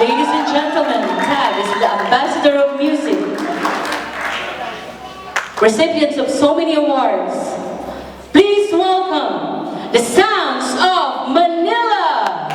Ladies and gentlemen, Tad is the ambassador of music. Recipients of so many awards. Please welcome the sounds of Manila!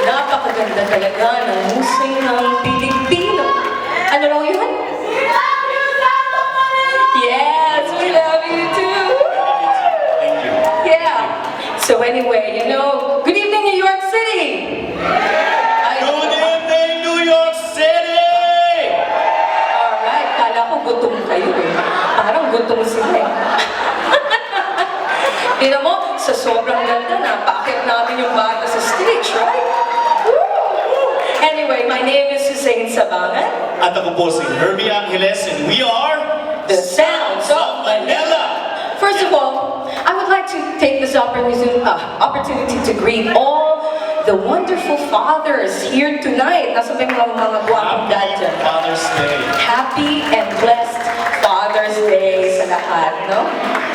Napakaganda talaga ng musing ng Pilipino. Ano raw yun? Yes, we love you too. Thank you. Yeah. So anyway, you know, good evening, New York City. Good evening, New York City! Alright, kala ko gutom kayo eh. Parang gutom sila eh. Tignan mo, sa sobrang ganda, napakit namin yung bata sa stage, right? Anyway, my name is Susain Sabangan. At ako po si Herbie Angeles, and we are The Sounds of Manila. First of all, I would like to take this opportunity to greet all the wonderful fathers here tonight. Nasa may mga guwapong dad dyan. Father's Day. Happy and blessed Father's Day sa lahat, no?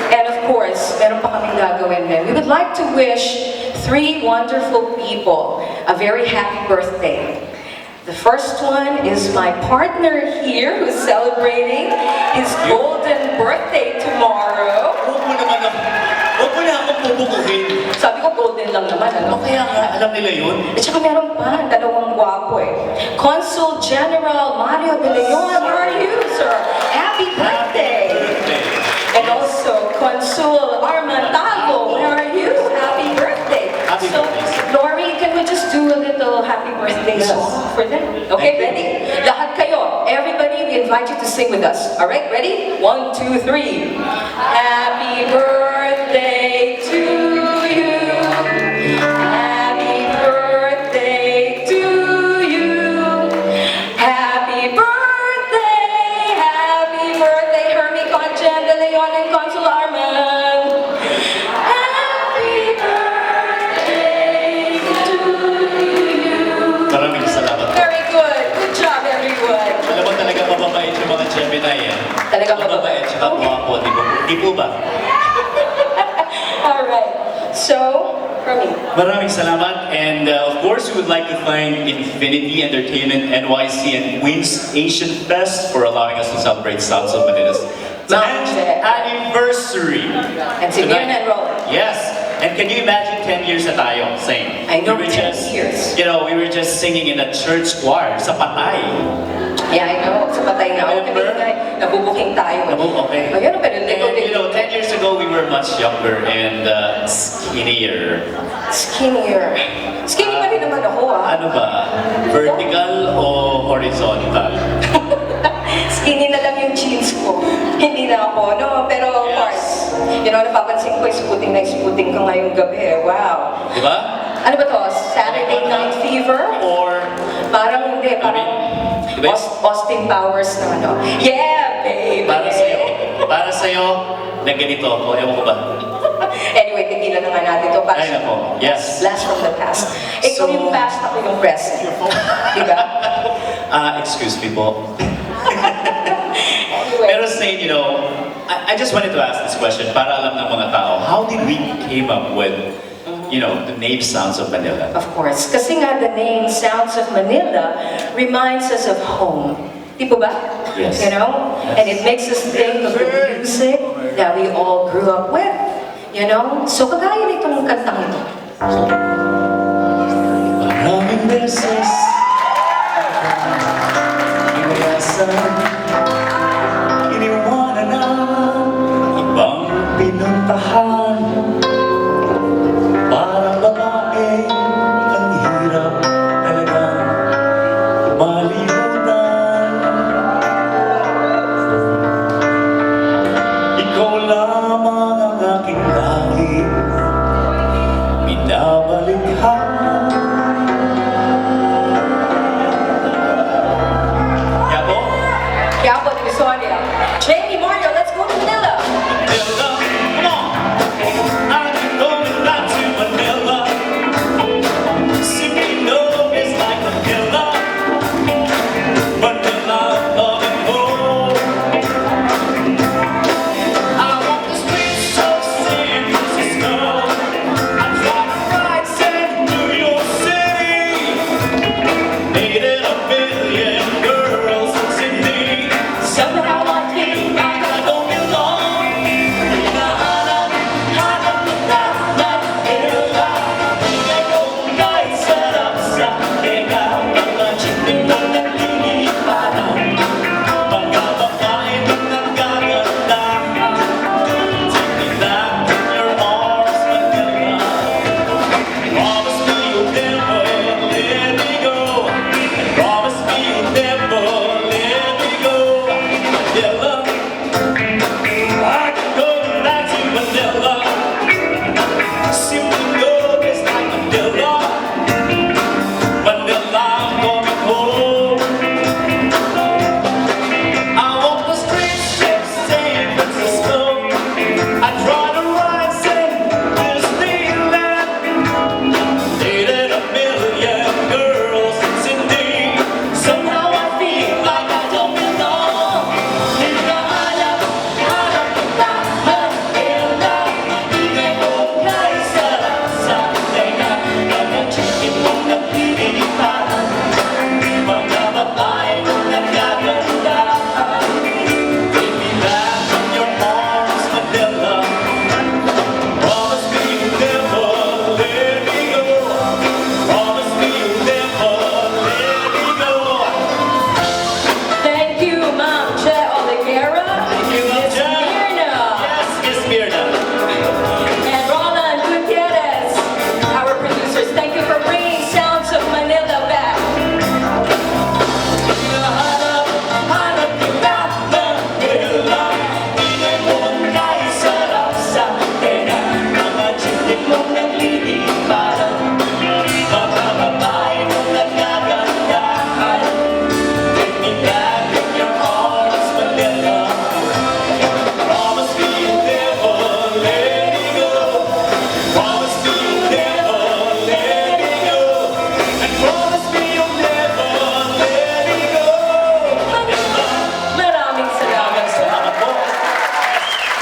And of course, meron pa kaming gagawin din. We would like to wish 3 wonderful people a very happy birthday. The first one is my partner here who's celebrating his golden birthday tomorrow. Huwag mo naman ako. Huwag mo na akong pupukuhin. Sabi ko, golden lang naman, ano? Kaya nga, alam nila yun. At saka meron pa, dalawang gwapo eh. Consul General Mario De Leon, where are you, sir? Happy birthday! And also, Consul Armandago, where are you? Happy birthday! Happy So, birthday. Lorrie, can we just do a little happy birthday Yes. song for them? Okay, Thank you. ready? Lahat kayo, everybody, we invite you to sing with us. Alright, ready? 1, 2, 3. Happy birthday to you. Happy birthday to you. Happy birthday, Hermie Conchen De Leon and Consul Arman. Happy birthday to you. Maraming salamat po. Very good. Good job, everyone. Alam mo talaga mababait yung mga Gemini yan. Talaga mababait. Tsaka po, di po ba? Alright. So, Hermie. Maraming salamat, and of course we would like to thank Infinity Entertainment NYC and Queens Asian Fest for allowing us to celebrate Sounds of Manila's 10th anniversary. And si tonight. Mirna and Roland. Yes, and can you imagine 10 years na tayo sing? I know, we were 10 just, years. You know, we were just singing in a church choir sa Patay. Yeah, I know. Sa patay nga. Okay, Remember? nabubuking tayo. Okay. Ayun, pero And you know, 10 years ago we were much younger and skinnier. Skinnier. Skinny pa rin naman ako, ah. Ano ba? Vertical o horizontal? Skinny na lang yung jeans ko. Hindi na ako, no? Pero of Yes. course, you know, napapansin ko, isputing ka ngayong gabi. Wow. Di ba? Ano ba to? Saturday Night Fever? Or, Parang hindi, parang Diba? Austin Powers na ano. Yeah, baby! para sa'yo, na ganito ako, ewan ko ba? Anyway, tigilan na nga natin to. Ay, nako. Yes. Blast from the past. Ikaw So- yung past, ako yung present. Diba? Excuse me po. Anyway. Pero saying, you know, I just wanted to ask this question para alam ng mga tao, how did we came up with, you know, the name Sounds of Manila? Of course. Kasi nga the name Sounds of Manila reminds us of home. Di po ba? Yes. You know? And it makes us think of the music that we all grew up with. You know? So kagaya nitong kantang ito. Maraming beses iniwasan, iniwanan ng ibang pinuntahan.